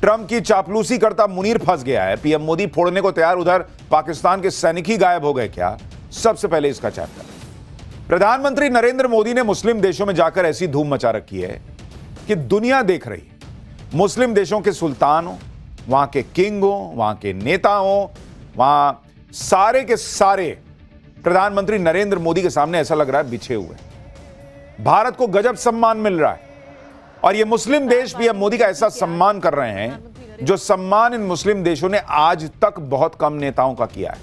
Trump की चापलूसी करता मुनीर फंस गया है, पीएम मोदी फोड़ने को तैयार, उधर पाकिस्तान के सैनिक ही गायब हो गए क्या? सबसे पहले इसका चैप्टर। प्रधानमंत्री नरेंद्र मोदी ने मुस्लिम देशों में जाकर ऐसी धूम मचा रखी है कि दुनिया देख रही है। मुस्लिम देशों के सुल्तान हो, वहां के किंग हो, वहां के नेता हो, वहां सारे के सारे प्रधानमंत्री नरेंद्र मोदी के सामने ऐसा लग रहा है बिछे हुए। भारत को गजब सम्मान मिल रहा है और ये मुस्लिम देश पीएम मोदी का ऐसा सम्मान कर रहे हैं जो सम्मान इन मुस्लिम देशों ने आज तक बहुत कम नेताओं का किया है।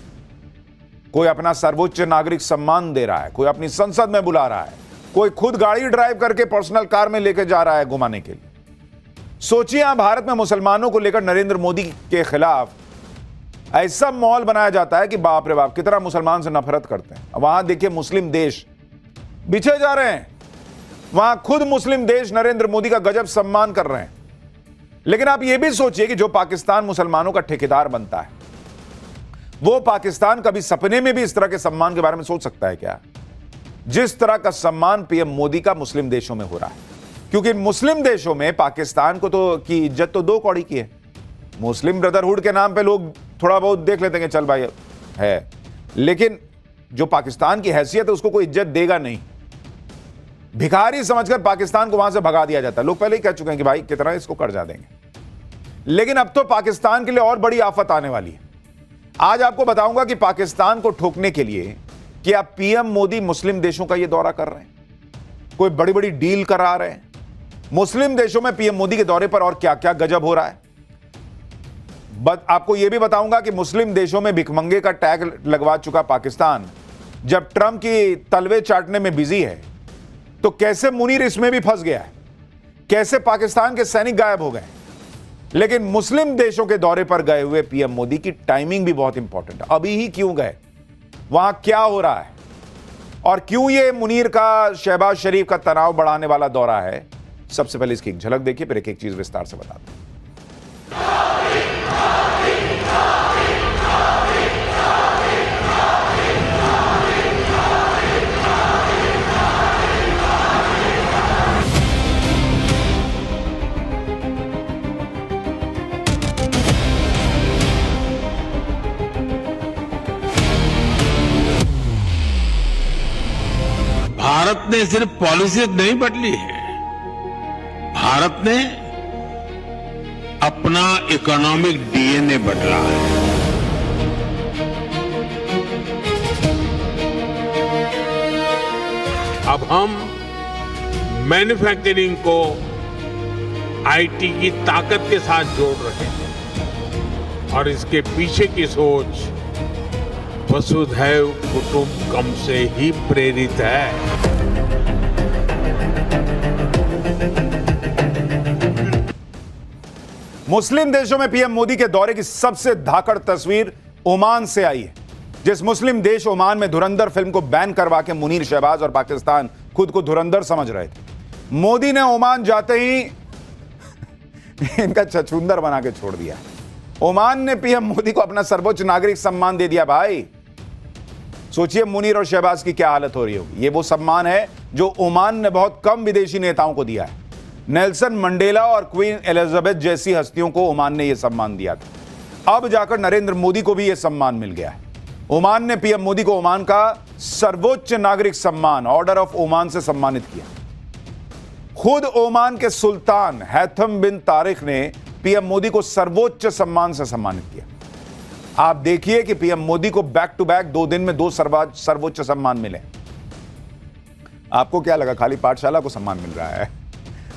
कोई अपना सर्वोच्च नागरिक सम्मान दे रहा है, कोई अपनी संसद में बुला रहा है, कोई खुद गाड़ी ड्राइव करके पर्सनल कार में लेकर जा रहा है घुमाने के लिए। सोचिए, यहां भारत में मुसलमानों को लेकर नरेंद्र मोदी के खिलाफ ऐसा माहौल बनाया जाता है कि बाप रे बाप, कितना मुसलमान से नफरत करते हैं। वहां देखिए मुस्लिम देश बिछे जा रहे हैं, वहां खुद मुस्लिम देश नरेंद्र मोदी का गजब सम्मान कर रहे हैं। लेकिन आप यह भी सोचिए कि जो पाकिस्तान मुसलमानों का ठेकेदार बनता है, वो पाकिस्तान कभी सपने में भी इस तरह के सम्मान के बारे में सोच सकता है क्या? जिस तरह का सम्मान पीएम मोदी का मुस्लिम देशों में हो रहा है, क्योंकि मुस्लिम देशों में पाकिस्तान को तो की इज्जत तो दो कौड़ी की है। मुस्लिम ब्रदरहुड के नाम पे लोग थोड़ा बहुत देख लेते हैं, चल भाई है, लेकिन जो पाकिस्तान की हैसियत है उसको कोई इज्जत देगा नहीं। भिखारी समझकर पाकिस्तान को वहां से भगा दिया जाता है। लोग पहले ही कह चुके हैं कि भाई कितना इसको कर्जा देंगे। लेकिन अब तो पाकिस्तान के लिए और बड़ी आफत आने वाली है। आज आपको बताऊंगा कि पाकिस्तान को ठोकने के लिए क्या पीएम मोदी मुस्लिम देशों का यह दौरा कर रहे हैं, कोई बड़ी बड़ी डील करा रहे हैं। मुस्लिम देशों में पीएम मोदी के दौरे पर और क्या क्या गजब हो रहा है। आपको यह भी बताऊंगा कि मुस्लिम देशों में भिखमंगे का टैग लगवा चुका पाकिस्तान जब ट्रंप की तलवे चाटने में बिजी है, तो कैसे मुनीर इसमें भी फंस गया है, कैसे पाकिस्तान के सैनिक गायब हो गए। लेकिन मुस्लिम देशों के दौरे पर गए हुए पीएम मोदी की टाइमिंग भी बहुत इंपॉर्टेंट है। अभी ही क्यों गए, वहां क्या हो रहा है और क्यों ये मुनीर का, शहबाज शरीफ का तनाव बढ़ाने वाला दौरा है, सबसे पहले इसकी एक झलक देखिए, फिर एक एक चीज विस्तार से बता दूं। भारत ने सिर्फ पॉलिसी नहीं बदली है, भारत ने अपना इकोनॉमिक डीएनए बदला है। अब हम मैन्युफैक्चरिंग को आईटी की ताकत के साथ जोड़ रहे हैं और इसके पीछे की सोच वसुधैव कुटुंबकम से ही प्रेरित है। मुस्लिम देशों में पीएम मोदी के दौरे की सबसे धाकड़ तस्वीर ओमान से आई है। जिस मुस्लिम देश ओमान में धुरंधर फिल्म को बैन करवा के मुनीर, शहबाज और पाकिस्तान खुद को धुरंधर समझ रहे थे, मोदी ने ओमान जाते ही इनका छछूंदर बना के छोड़ दिया। ओमान ने पीएम मोदी को अपना सर्वोच्च नागरिक सम्मान दे दिया। भाई सोचिए मुनीर और शहबाज की क्या हालत हो रही होगी। ये वो सम्मान है जो ओमान ने बहुत कम विदेशी नेताओं को दिया है। नेल्सन मंडेला और क्वीन एलिजाबेथ जैसी हस्तियों को ओमान ने यह सम्मान दिया था। अब जाकर नरेंद्र मोदी को भी यह सम्मान मिल गया है। ओमान ने पीएम मोदी को ओमान का सर्वोच्च नागरिक सम्मान, ऑर्डर ऑफ ओमान से सम्मानित किया। खुद ओमान के सुल्तान हैथम बिन तारिक ने पीएम मोदी को सर्वोच्च सम्मान से सम्मानित किया। आप देखिए कि पीएम मोदी को बैक टू बैक 2 दिन में 2 सर्वोच्च सम्मान मिले। आपको क्या लगा खाली पाठशाला को सम्मान मिल रहा है?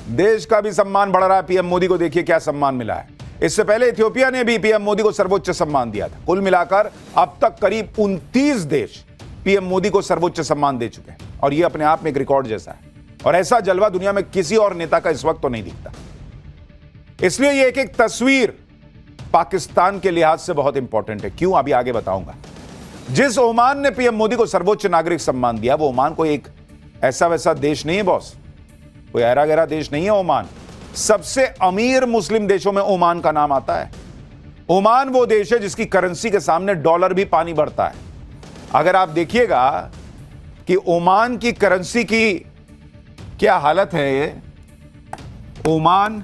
देश का भी सम्मान बढ़ रहा है। पीएम मोदी को देखिए क्या सम्मान मिला है। इससे पहले इथियोपिया ने भी पीएम मोदी को सर्वोच्च सम्मान दिया था। कुल मिलाकर अब तक करीब 29 देश पीएम मोदी को सर्वोच्च सम्मान दे चुके हैं और यह अपने आप में एक रिकॉर्ड जैसा है। और ऐसा जलवा दुनिया में किसी और नेता का इस वक्त तो नहीं दिखता। इसलिए यह एक तस्वीर पाकिस्तान के लिहाज से बहुत इंपॉर्टेंट है। क्यों, अभी आगे बताऊंगा। जिस ओमान ने पीएम मोदी को सर्वोच्च नागरिक सम्मान दिया, वो ओमान कोई एक ऐसा वैसा देश नहीं है बॉस, कोई ऐरा गैरा देश नहीं है। ओमान सबसे अमीर मुस्लिम देशों में ओमान का नाम आता है। ओमान वो देश है जिसकी करेंसी के सामने डॉलर भी पानी भरता है। अगर आप देखिएगा कि ओमान की करेंसी की क्या हालत है, ओमान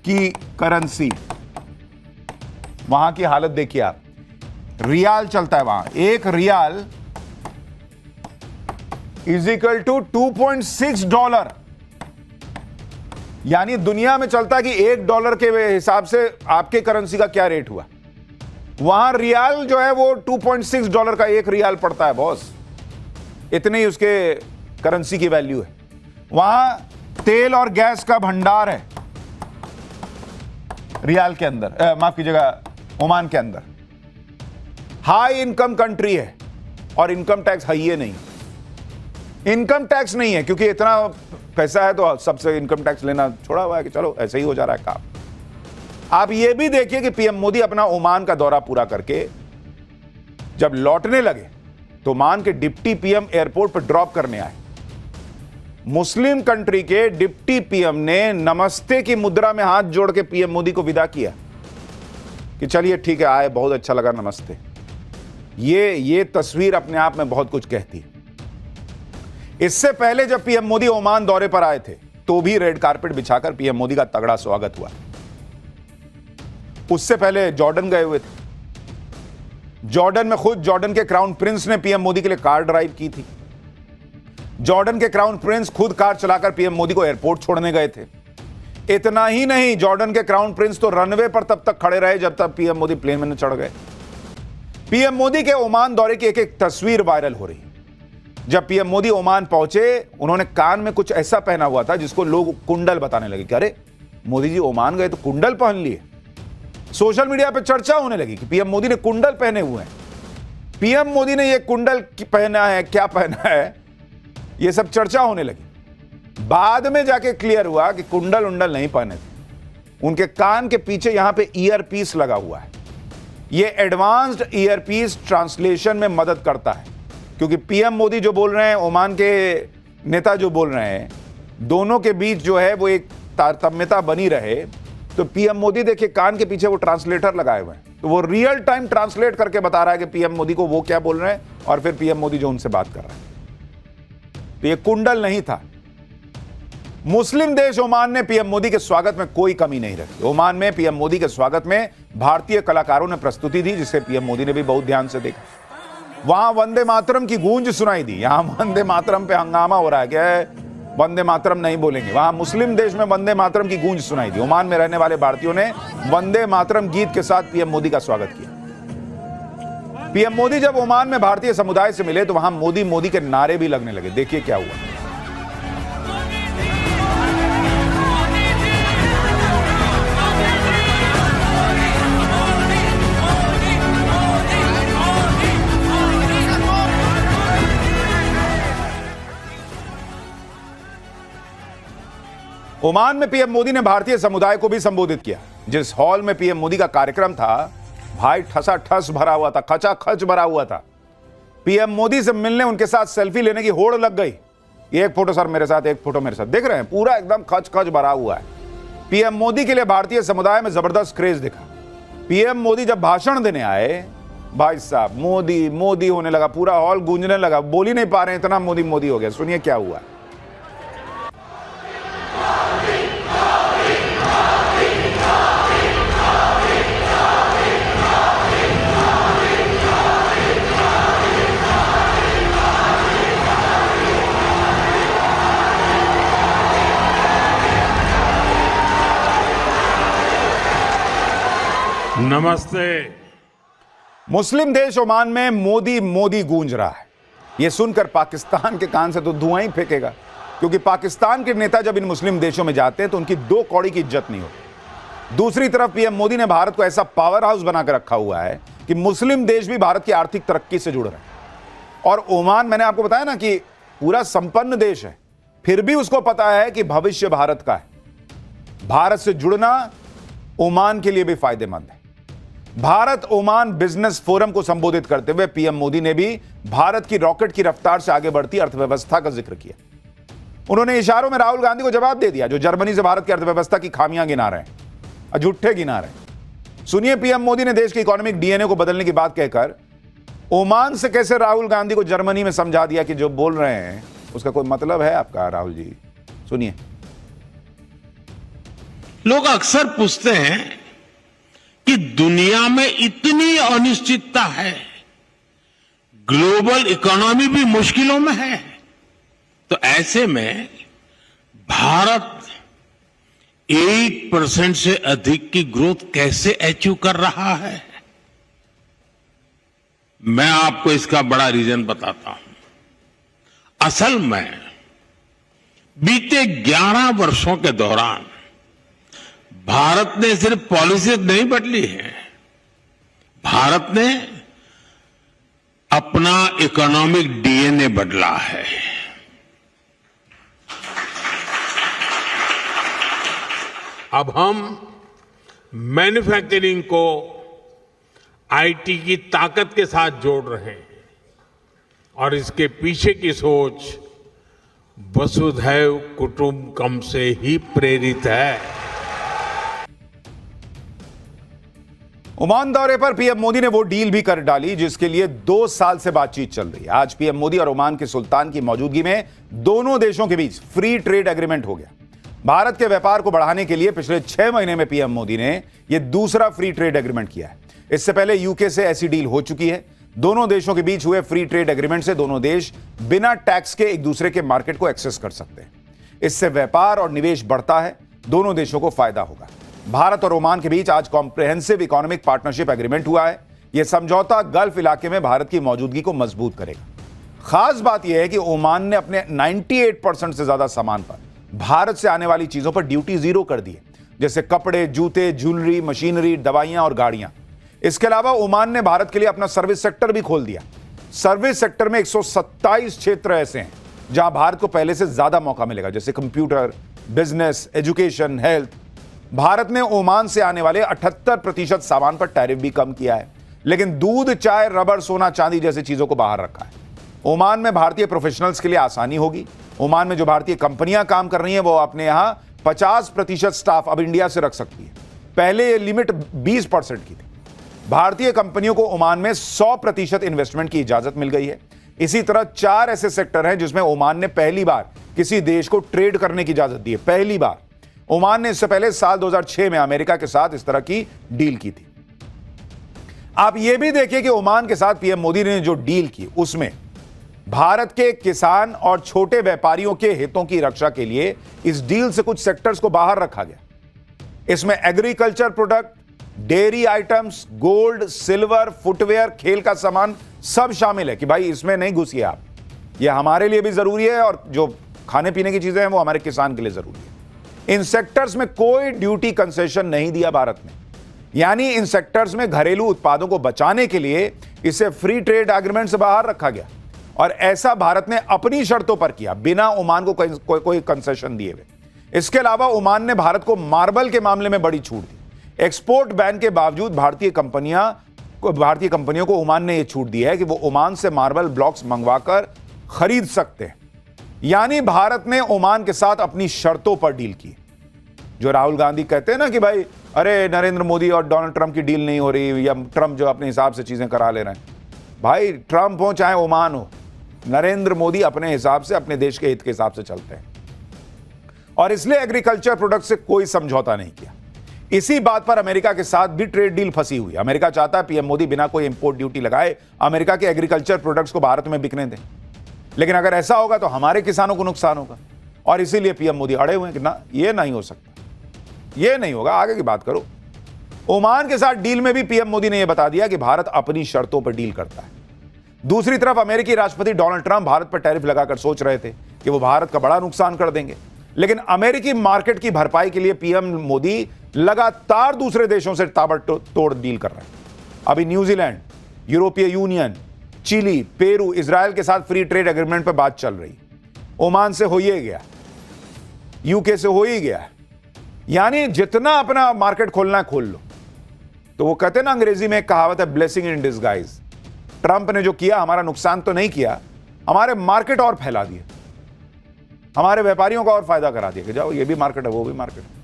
की करेंसी, वहां की हालत देखिए आप। रियाल चलता है वहां, एक रियाल इज इक्वल टू $2.6, यानी दुनिया में चलता है कि $1 के हिसाब से आपके करेंसी का क्या रेट हुआ, वहां रियाल जो है वो $2.6 का एक रियाल पड़ता है बॉस, इतने ही उसके करेंसी की वैल्यू है। वहां तेल और गैस का भंडार है रियाल के अंदर, माफ कीजिएगा ओमान के अंदर। हाई इनकम कंट्री है और इनकम टैक्स है ही नहीं, इनकम टैक्स नहीं है क्योंकि इतना पैसा है तो सबसे इनकम टैक्स लेना छोड़ा हुआ है कि चलो ऐसे ही हो जा रहा है काम। आप ये भी देखिए कि पीएम मोदी अपना ओमान का दौरा पूरा करके जब लौटने लगे तो ओमान के डिप्टी पीएम एयरपोर्ट पर ड्रॉप करने आए। मुस्लिम कंट्री के डिप्टी पीएम ने नमस्ते की मुद्रा में हाथ जोड़ के पीएम मोदी को विदा किया कि चलिए ठीक है, आए, बहुत अच्छा लगा, नमस्ते। ये तस्वीर अपने आप में बहुत कुछ कहती है। इससे पहले जब पीएम मोदी ओमान दौरे पर आए थे तो भी रेड कारपेट बिछाकर पीएम मोदी का तगड़ा स्वागत हुआ। उससे पहले जॉर्डन गए हुए थे, जॉर्डन में खुद जॉर्डन के क्राउन प्रिंस ने पीएम मोदी के लिए कार ड्राइव की थी। जॉर्डन के क्राउन प्रिंस खुद कार चलाकर पीएम मोदी को एयरपोर्ट छोड़ने गए थे। इतना ही नहीं, जॉर्डन के क्राउन प्रिंस तो रनवे पर तब तक खड़े रहे जब तक पीएम मोदी प्लेन में न चढ़ गए। पीएम मोदी के ओमान दौरे की एक एक तस्वीर वायरल हो रही है। जब पीएम मोदी ओमान पहुंचे, उन्होंने कान में कुछ ऐसा पहना हुआ था जिसको लोग कुंडल बताने लगे कि अरे मोदी जी ओमान गए तो कुंडल पहन लिए। सोशल मीडिया पर चर्चा होने लगी कि पीएम मोदी ने कुंडल पहने हुए हैं, पीएम मोदी ने ये कुंडल पहना है, क्या पहना है, ये सब चर्चा होने लगी। बाद में जाके क्लियर हुआ कि कुंडल उंडल नहीं पहने थे, उनके कान के पीछे यहां पे ईयर पीस लगा हुआ है। ये एडवांस्ड ईयर पीस ट्रांसलेशन में मदद करता है, क्योंकि पीएम मोदी जो बोल रहे हैं, ओमान के नेता जो बोल रहे हैं, दोनों के बीच जो है वो एक तारतम्यता बनी रहे। तो पीएम मोदी देखिए कान के पीछे वो ट्रांसलेटर लगाए हुए हैं, तो वो रियल टाइम ट्रांसलेट करके बता रहा है कि पीएम मोदी को वो क्या बोल रहे हैं और फिर पीएम मोदी जो उनसे बात कर रहा है। तो ये कुंडल नहीं था। मुस्लिम देश ओमान ने पीएम मोदी के स्वागत में कोई कमी नहीं रखी। ओमान में पीएम मोदी के स्वागत में भारतीय कलाकारों ने प्रस्तुति दी, जिसे पीएम मोदी ने भी बहुत ध्यान से देखा। वहां वंदे मातरम की गूंज सुनाई दी। यहां वंदे मातरम पे हंगामा हो रहा है, क्या है, वंदे मातरम नहीं बोलेंगे। वहां मुस्लिम देश में वंदे मातरम की गूंज सुनाई दी। ओमान में रहने वाले भारतीयों ने वंदे मातरम गीत के साथ पीएम मोदी का स्वागत किया। पीएम मोदी जब ओमान में भारतीय समुदाय से मिले तो वहां मोदी मोदी के नारे भी लगने लगे। देखिए क्या हुआ। ओमान में पीएम मोदी ने भारतीय समुदाय को भी संबोधित किया। जिस हॉल में पीएम मोदी का कार्यक्रम था, भाई ठसाठस भरा हुआ था, खचाखच भरा हुआ था। पीएम मोदी से मिलने, उनके साथ सेल्फी लेने की होड़ लग गई। एक फोटो सर मेरे साथ, एक फोटो मेरे साथ, देख रहे हैं, पूरा एकदम खच खच भरा हुआ है। पीएम मोदी के लिए भारतीय समुदाय में जबरदस्त क्रेज दिखा। पीएम मोदी जब भाषण देने आए, भाई साहब मोदी मोदी होने लगा, पूरा हॉल गूंजने लगा, बोल ही नहीं पा रहे, इतना मोदी मोदी हो गया। सुनिए क्या हुआ। नमस्ते। मुस्लिम देश ओमान में मोदी मोदी गूंज रहा है। यह सुनकर पाकिस्तान के कान से तो धुआं ही फेंकेगा, क्योंकि पाकिस्तान के नेता जब इन मुस्लिम देशों में जाते हैं तो उनकी दो कौड़ी की इज्जत नहीं होती। दूसरी तरफ पीएम मोदी ने भारत को ऐसा पावर हाउस बनाकर रखा हुआ है कि मुस्लिम देश भी भारत की आर्थिक तरक्की से जुड़ रहे हैं। और ओमान, मैंने आपको बताया ना कि पूरा संपन्न देश है, फिर भी उसको पता है कि भविष्य भारत का है। भारत से जुड़ना ओमान के लिए भी फायदेमंद है। भारत ओमान बिजनेस फोरम को संबोधित करते हुए पीएम मोदी ने भी भारत की रॉकेट की रफ्तार से आगे बढ़ती अर्थव्यवस्था का जिक्र किया। उन्होंने इशारों में राहुल गांधी को जवाब दे दिया, जो जर्मनी से भारत की अर्थव्यवस्था की खामियां गिना रहे हैं, झूठे गिना रहे हैं। सुनिए पीएम मोदी ने देश के इकोनॉमिक डीएनए को बदलने की बात कहकर ओमान से कैसे राहुल गांधी को जर्मनी में समझा दिया कि जो बोल रहे हैं उसका कोई मतलब है आपका, राहुल जी। सुनिए। लोग अक्सर पूछते हैं कि दुनिया में इतनी अनिश्चितता है, ग्लोबल इकोनॉमी भी मुश्किलों में है, तो ऐसे में भारत 8% से अधिक की ग्रोथ कैसे अचीव कर रहा है? मैं आपको इसका बड़ा रीजन बताता हूं। असल में बीते 11 वर्षों के दौरान भारत ने सिर्फ पॉलिसी नहीं बदली है, भारत ने अपना इकोनॉमिक डीएनए बदला है। अब हम मैन्युफैक्चरिंग को आईटी की ताकत के साथ जोड़ रहे हैं और इसके पीछे की सोच वसुधैव कुटुंबकम से ही प्रेरित है। ओमान दौरे पर पीएम मोदी ने वो डील भी कर डाली जिसके लिए 2 साल से बातचीत चल रही है। आज पीएम मोदी और ओमान के सुल्तान की मौजूदगी में दोनों देशों के बीच फ्री ट्रेड एग्रीमेंट हो गया। भारत के व्यापार को बढ़ाने के लिए पिछले 6 महीने में पीएम मोदी ने यह दूसरा फ्री ट्रेड एग्रीमेंट किया है। इससे पहले यूके से ऐसी डील हो चुकी है। दोनों देशों के बीच हुए फ्री ट्रेड एग्रीमेंट से दोनों देश बिना टैक्स के एक दूसरे के मार्केट को एक्सेस कर सकते हैं। इससे व्यापार और निवेश बढ़ता है, दोनों देशों को फायदा होगा। भारत और ओमान के बीच आज कॉम्प्रिहेंसिव इकोनॉमिक पार्टनरशिप एग्रीमेंट हुआ है। यह समझौता गल्फ इलाके में भारत की मौजूदगी को मजबूत करेगा। खास बात यह है कि ओमान ने अपने 98% से ज्यादा सामान पर भारत से आने वाली चीजों पर ड्यूटी 0 कर दी है, जैसे कपड़े, जूते, ज्वेलरी, मशीनरी, दवाइयां और गाड़ियां। इसके अलावा ओमान ने भारत के लिए अपना सर्विस सेक्टर भी खोल दिया। सर्विस सेक्टर में 127 क्षेत्र ऐसे हैं जहां भारत को पहले से ज्यादा मौका मिलेगा, जैसे computer, business, education, health. Bharat ने ओमान से आने वाले 78% सामान पर टैरिफ भी कम किया है, लेकिन दूध, चाय, रबर, सोना, चांदी जैसी चीजों को बाहर रखा है। ओमान में भारतीय प्रोफेशनल्स के लिए आसानी होगी। ओमान में जो भारतीय कंपनियां काम कर रही हैं वो अपने यहां 50% स्टाफ अब इंडिया से रख सकती है। पहले यह लिमिट 20% की थी। भारतीय कंपनियों को ओमान में 100% इन्वेस्टमेंट की इजाजत मिल गई है। इसी तरह 4 ऐसे सेक्टर हैं जिसमें ओमान ने पहली बार किसी देश को ट्रेड करने की इजाजत दी है। पहली बार। ओमान ने इससे पहले साल 2006 में अमेरिका के साथ इस तरह की डील की थी। आप यह भी देखिए कि ओमान के साथ पीएम मोदी ने जो डील की उसमें भारत के किसान और छोटे व्यापारियों के हितों की रक्षा के लिए इस डील से कुछ सेक्टर्स को बाहर रखा गया। इसमें agriculture product, dairy items, gold, silver, footwear, खेल का सामान सब शामिल है कि भाई इसमें नहीं घुसिए आप। यह हमारे लिए भी जरूरी है और जो खाने पीने की चीजें हैं वो हमारे किसान के लिए जरूरी है। इन सेक्टर्स में कोई ड्यूटी कंसेशन नहीं दिया भारत ने, यानी इन सेक्टर्स में घरेलू उत्पादों को बचाने के लिए इसे फ्री ट्रेड एग्रीमेंट से बाहर रखा गया और ऐसा भारत ने अपनी शर्तों पर किया, बिना ओमान को कोई कंसेशन दिए हुए। इसके अलावा ओमान ने भारत को मार्बल के मामले में बड़ी छूट दी। एक्सपोर्ट बैन के बावजूद भारतीय कंपनियों को ओमान ने यह छूट दी है कि वो ओमान से मार्बल ब्लॉक्स मंगवाकर खरीद सकते हैं। यानी भारत ने ओमान के साथ अपनी शर्तों पर डील की। जो राहुल गांधी कहते हैं ना कि भाई अरे नरेंद्र मोदी और डोनाल्ड ट्रंप की डील नहीं हो रही, या ट्रंप जो अपने हिसाब से चीजें करा ले रहे हैं। भाई ट्रंप हो चाहे ओमान हो, नरेंद्र मोदी अपने हिसाब से, अपने देश के हित के हिसाब से चलते हैं और इसलिए एग्रीकल्चर प्रोडक्ट से कोई समझौता नहीं किया। इसी बात पर अमेरिका के साथ भी ट्रेड डील फंसी हुई। अमेरिका चाहता है पीएम मोदी बिना कोई इंपोर्ट ड्यूटी लगाए अमेरिका के एग्रीकल्चर प्रोडक्ट्स को भारत में बिकने दें, लेकिन अगर ऐसा होगा तो हमारे किसानों को नुकसान होगा और इसीलिए पीएम मोदी अड़े हुए हैं कि ना, ये नहीं हो सकता, ये नहीं होगा, आगे की बात करो। ओमान के साथ डील में भी पीएम मोदी ने यह बता दिया कि भारत अपनी शर्तों पर डील करता है। दूसरी तरफ अमेरिकी राष्ट्रपति डोनाल्ड ट्रंप भारत पर टैरिफ लगाकर सोच रहे थे कि वो भारत का बड़ा नुकसान कर देंगे, लेकिन अमेरिकी मार्केट की भरपाई के लिए पीएम मोदी लगातार दूसरे देशों से ताबड़तोड़ डील कर रहे हैं। अभी न्यूजीलैंड, यूरोपीय यूनियन, चिली, पेरू, इजराइल के साथ फ्री ट्रेड एग्रीमेंट पर बात चल रही। ओमान से हो ही गया, यूके से हो ही गया। यानी जितना अपना मार्केट खोलना है खोल लो। तो वो कहते हैं ना, अंग्रेजी में एक कहावत है, ब्लेसिंग इन डिस्गाइज। ट्रंप ने जो किया हमारा नुकसान तो नहीं किया, हमारे मार्केट और फैला दिए, हमारे व्यापारियों का और फायदा करा दिया कि जाओ ये भी मार्केट है वो भी मार्केट है।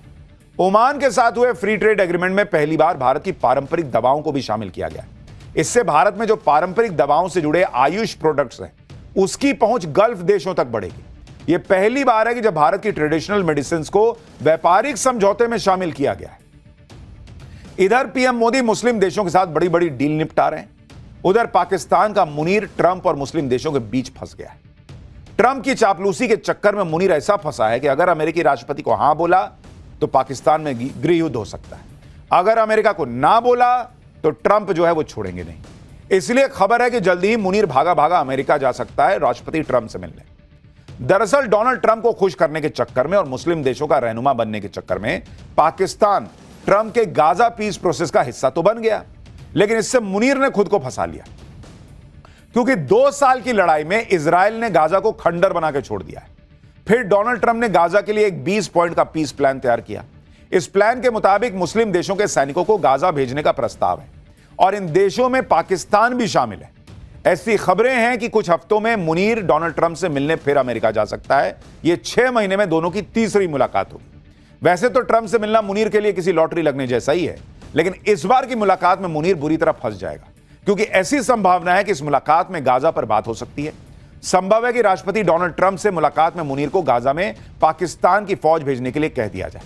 ओमान के साथ हुए फ्री ट्रेड एग्रीमेंट में पहली बार भारत की पारंपरिक दवाओं को भी शामिल किया गया। इससे भारत में जो पारंपरिक दवाओं से जुड़े आयुष प्रोडक्ट्स हैं उसकी पहुंच गल्फ देशों तक बढ़ेगी। यह पहली बार है कि जब भारत की ट्रेडिशनल मेडिसिन को व्यापारिक समझौते में शामिल किया गया है। इधर पीएम मोदी मुस्लिम देशों के साथ बड़ी बड़ी डील निपटा रहे हैं, उधर पाकिस्तान का मुनीर ट्रंप और मुस्लिम देशों के बीच फंस गया है। ट्रंप की चापलूसी के चक्कर में मुनीर ऐसा फंसा है कि अगर अमेरिकी राष्ट्रपति को हां बोला तो पाकिस्तान में गृह युद्ध हो सकता है, अगर अमेरिका को ना बोला तो ट्रंप जो है वो छोड़ेंगे नहीं। इसलिए खबर है कि जल्दी ही मुनीर भागा भागा अमेरिका जा सकता है राष्ट्रपति ट्रंप से मिलने। दरअसल डोनाल्ड ट्रंप को खुश करने के चक्कर में और मुस्लिम देशों का रहनुमा बनने के चक्कर में पाकिस्तान ट्रंप के गाजा पीस प्रोसेस का हिस्सा तो बन गया, लेकिन इससे मुनीर ने खुद को फंसा लिया, क्योंकि 2 साल की लड़ाई में इजराइल ने गाजा को खंडर बना के छोड़ दिया है। फिर डोनाल्ड ट्रंप ने गाजा के लिए एक 20 पॉइंट का पीस प्लान तैयार किया। इस प्लान के मुताबिक मुस्लिम देशों के सैनिकों को गाजा भेजने का प्रस्ताव है और इन देशों में पाकिस्तान भी शामिल है। ऐसी खबरें हैं कि कुछ हफ्तों में मुनीर डोनाल्ड ट्रंप से मिलने फिर अमेरिका जा सकता है। यह 6 महीने में दोनों की तीसरी मुलाकात होगी। वैसे तो ट्रंप से मिलना मुनीर के लिए किसी लॉटरी लगने जैसा ही है, लेकिन इस बार की मुलाकात में मुनीर बुरी तरह फंस जाएगा, क्योंकि ऐसी संभावना है कि इस मुलाकात में गाजा पर बात हो सकती है। संभव है कि राष्ट्रपति डोनाल्ड ट्रंप से मुलाकात में मुनीर को गाजा में पाकिस्तान की फौज भेजने के लिए कह दिया जाए।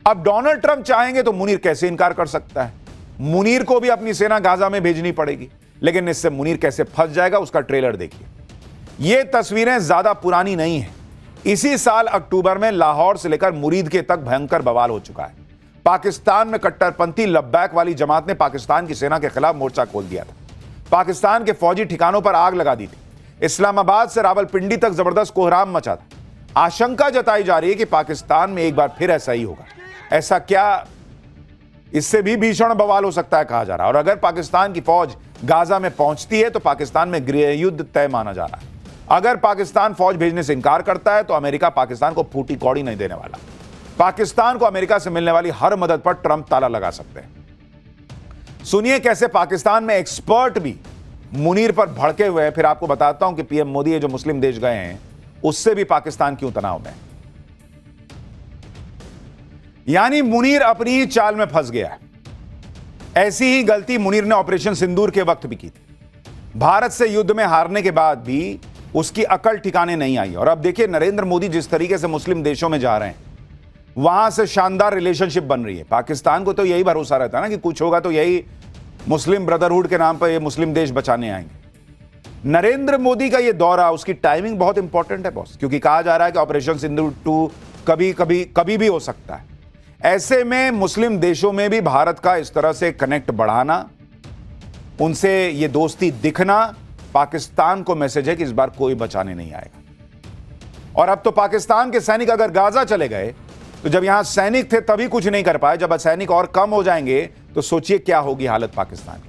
अब डोनाल्ड ट्रंप चाहेंगे तो मुनीर कैसे इनकार कर सकता है? मुनीर को भी अपनी सेना गाजा में भेजनी पड़ेगी, लेकिन इससे मुनीर कैसे फंस जाएगा उसका ट्रेलर देखिए। ये तस्वीरें ज्यादा पुरानी नहीं है। इसी साल अक्टूबर में लाहौर से लेकर मुरीद तक भयंकर बवाल हो चुका है। पाकिस्तान में कट्टरपंथी लब्बैक वाली जमात ने पाकिस्तान की सेना के खिलाफ मोर्चा खोल दिया था। पाकिस्तान के फौजी ठिकानों पर आग लगा दी थी। इस्लामाबाद से रावलपिंडी तक जबरदस्त कोहराम मचा था। आशंका जताई जा रही है कि पाकिस्तान में एक बार फिर ऐसा ही होगा। ऐसा क्या, इससे भी भीषण बवाल हो सकता है कहा जा रहा है। और अगर पाकिस्तान की फौज गाजा में पहुंचती है तो पाकिस्तान में गृह युद्ध तय माना जा रहा है। अगर पाकिस्तान फौज भेजने से इंकार करता है तो अमेरिका पाकिस्तान को फूटी कौड़ी नहीं देने वाला। पाकिस्तान को अमेरिका से मिलने वाली हर मदद पर ट्रंप ताला लगा सकते हैं। सुनिए कैसे पाकिस्तान में एक्सपर्ट भी मुनीर पर भड़के हुए हैं। फिर आपको बताता हूं कि पीएम मोदी ये जो मुस्लिम देश गए हैं उससे भी पाकिस्तान क्यों तनाव में है। यानी मुनीर अपनी ही चाल में फंस गया है। ऐसी ही गलती मुनीर ने ऑपरेशन सिंदूर के वक्त भी की थी। भारत से युद्ध में हारने के बाद भी उसकी अकल ठिकाने नहीं आई। और अब देखिए नरेंद्र मोदी जिस तरीके से मुस्लिम देशों में जा रहे हैं, वहां से शानदार रिलेशनशिप बन रही है। पाकिस्तान को तो यही भरोसा रहता है ना कि कुछ होगा तो यही मुस्लिम ब्रदरहुड के नाम पर ये मुस्लिम देश बचाने आएंगे। नरेंद्र मोदी का ये दौरा, उसकी टाइमिंग बहुत इंपॉर्टेंट है बॉस, क्योंकि कहा जा रहा है कि ऑपरेशन सिंदूर 2 कभी भी हो सकता है। ऐसे में मुस्लिम देशों में भी भारत का इस तरह से कनेक्ट बढ़ाना, उनसे ये दोस्ती दिखना, पाकिस्तान को मैसेज है कि इस बार कोई बचाने नहीं आएगा। और अब तो पाकिस्तान के सैनिक अगर गाजा चले गए तो जब यहां सैनिक थे तभी कुछ नहीं कर पाए, जब सैनिक और कम हो जाएंगे तो सोचिए क्या होगी हालत पाकिस्तान की।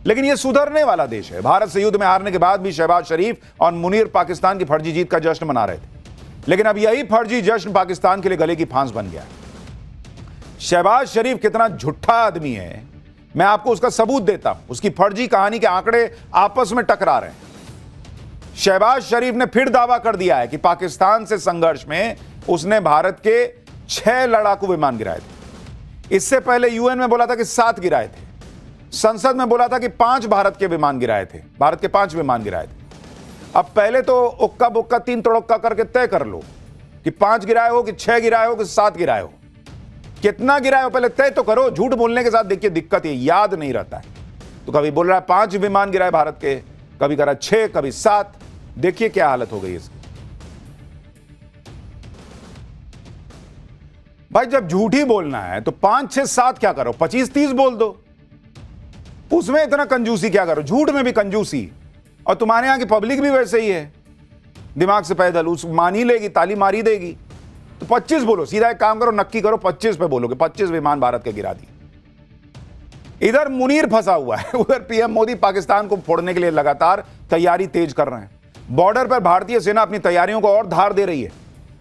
लेकिन यह सुधरने वाला देश है। भारत से युद्ध में हारने के बाद भी शहबाज शरीफ और मुनीर पाकिस्तान की फर्जी जीत का जश्न मना रहे थे, लेकिन अब यही फर्जी जश्न पाकिस्तान के लिए गले की फांस बन गया है। शहबाज शरीफ कितना झूठा आदमी है, मैं आपको उसका सबूत देता हूं। उसकी फर्जी कहानी के आंकड़े आपस में टकरा रहे हैं। शहबाज शरीफ ने फिर दावा कर दिया है कि पाकिस्तान से संघर्ष में उसने भारत के 6 लड़ाकू विमान गिराए थे। इससे पहले यूएन में बोला था कि 7 गिराए थे। संसद में बोला था कि 5 भारत के विमान गिराए थे, भारत के 5 विमान गिराए थे। अब पहले तो उक्का बुक्का 3 तड़ोक्का करके तय कर लो कि 5 गिराए हो कि 6 गिराए हो कि 7 गिराए हो। कितना गिराए हो पहले तय तो करो। झूठ बोलने के साथ देखिए दिक्कत ये याद नहीं रहता है। तो कभी बोल रहा है 5 विमान गिराए भारत के, कभी कह रहा 6, कभी 7। देखिए क्या हालत हो गई इसकी। भाई जब झूठ ही बोलना है तो 5, 6, 7 क्या करो, 25, 30 बोल दो। उसमें इतना कंजूसी क्या करो, झूठ में भी कंजूसी। और तुम्हारे यहां की पब्लिक भी वैसे ही है, दिमाग से पैदल, उस मान ही लेगी, ताली मारी देगी। तो 25 बोलो, सीधा एक काम करो, नक्की करो 25 पे बोलोगे। 25 विमान भारत के गिरा दिए। इधर मुनीर फंसा हुआ है, उधर पीएम मोदी पाकिस्तान को फोड़ने के लिए लगातार तैयारी तेज कर रहे हैं। बॉर्डर पर भारतीय सेना अपनी तैयारियों को और धार दे रही है।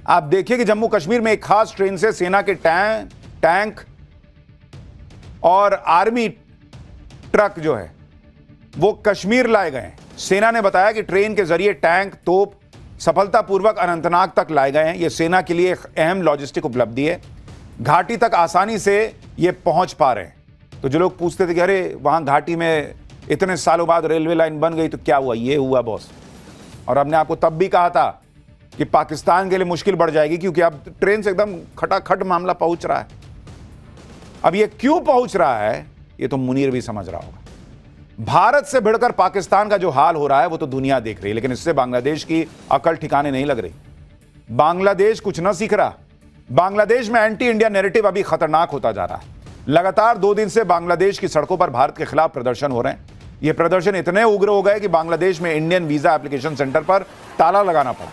आप देखिए कि जम्मू कश्मीर में एक खास ट्रेन से सेना के टैंक और आर्मी ट्रक जो है वो कश्मीर लाए गए हैं। सेना ने बताया कि ट्रेन के जरिए टैंक, तोप सफलतापूर्वक अनंतनाग तक लाए गए हैं। यह सेना के लिए एक अहम लॉजिस्टिक उपलब्धि है। घाटी तक आसानी से ये पहुंच पा रहे हैं। तो जो लोग पूछते थे कि अरे वहां घाटी में इतने सालों बाद रेलवे लाइन बन गई तो क्या हुआ, ये हुआ बॉस। और हमने आपको तब भी कहा था कि पाकिस्तान के लिए मुश्किल बढ़ जाएगी, क्योंकि अब ट्रेन से एकदम खटाखट मामला पहुंच रहा है। अब ये क्यों पहुंच रहा है ये तो मुनीर भी समझ रहा होगा। भारत से भिड़कर पाकिस्तान का जो हाल हो रहा है वो तो दुनिया देख रही है, लेकिन इससे बांग्लादेश की अकल ठिकाने नहीं लग रही। बांग्लादेश कुछ ना सीख रहा। बांग्लादेश में एंटी इंडिया नैरेटिव अभी खतरनाक होता जा रहा है। लगातार 2 दिन से बांग्लादेश की सड़कों पर भारत के खिलाफ प्रदर्शन हो रहे हैं। ये प्रदर्शन इतने उग्र हो गए कि बांग्लादेश में इंडियन वीजा एप्लीकेशन सेंटर पर ताला लगाना पड़ा।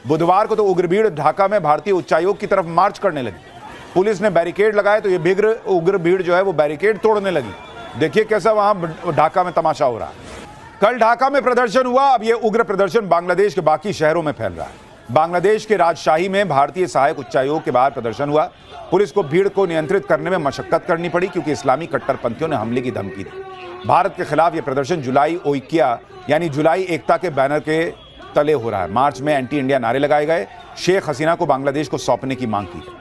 बुधवार को तो उग्र भीड़ ढाका में भारतीय उच्चायोग की तरफ मार्च करने लगी। पुलिस ने बैरिकेड लगाए तो ये उग्र भीड़ जो है वो बैरिकेड तोड़ने लगी। देखिए कैसा वहां ढाका में तमाशा हो रहा है। कल ढाका में प्रदर्शन हुआ, अब ये उग्र प्रदर्शन बांग्लादेश के बाकी शहरों में फैल रहा है। बांग्लादेश के राजशाही में भारतीय सहायक उच्चायोग के बाहर प्रदर्शन हुआ। पुलिस को भीड़ को नियंत्रित करने में मशक्कत करनी पड़ी, क्योंकि इस्लामी कट्टरपंथियों ने हमले की धमकी दी। भारत के खिलाफ यह प्रदर्शन जुलाई ओइकिया यानी जुलाई एकता के बैनर के तले हो रहा है। मार्च में एंटी इंडिया नारे लगाए गए। शेख हसीना को बांग्लादेश को सौंपने की मांग की गई।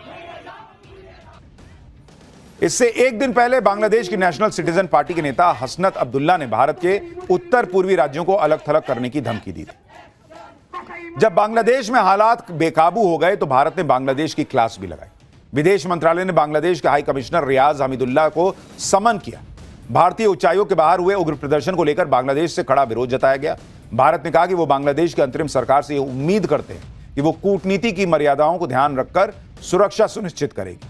इससे एक दिन पहले बांग्लादेश की नेशनल सिटीजन पार्टी के नेता हसनत अब्दुल्ला ने भारत के उत्तर पूर्वी राज्यों को अलग थलग करने की धमकी दी थी। जब बांग्लादेश में हालात बेकाबू हो गए तो भारत ने बांग्लादेश की क्लास भी लगाई। विदेश मंत्रालय ने बांग्लादेश के हाई कमिश्नर रियाज हमीदुल्लाह को समन किया। भारतीय उच्चायोग के बाहर हुए उग्र प्रदर्शन को लेकर बांग्लादेश से खड़ा विरोध जताया गया। भारत ने कहा कि वो बांग्लादेश की अंतरिम सरकार से उम्मीद करते हैं कि वो कूटनीति की मर्यादाओं को ध्यान रखकर सुरक्षा सुनिश्चित करेगी।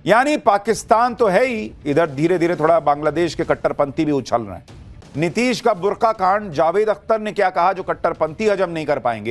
यानी पाकिस्तान तो है ही, इधर धीरे धीरे थोड़ा बांग्लादेश के कट्टरपंथी भी उछल रहे हैं। नीतीश का बुर्का कांड, जावेद अख्तर ने क्या कहा जो कट्टरपंथी हजम नहीं कर पाएंगे।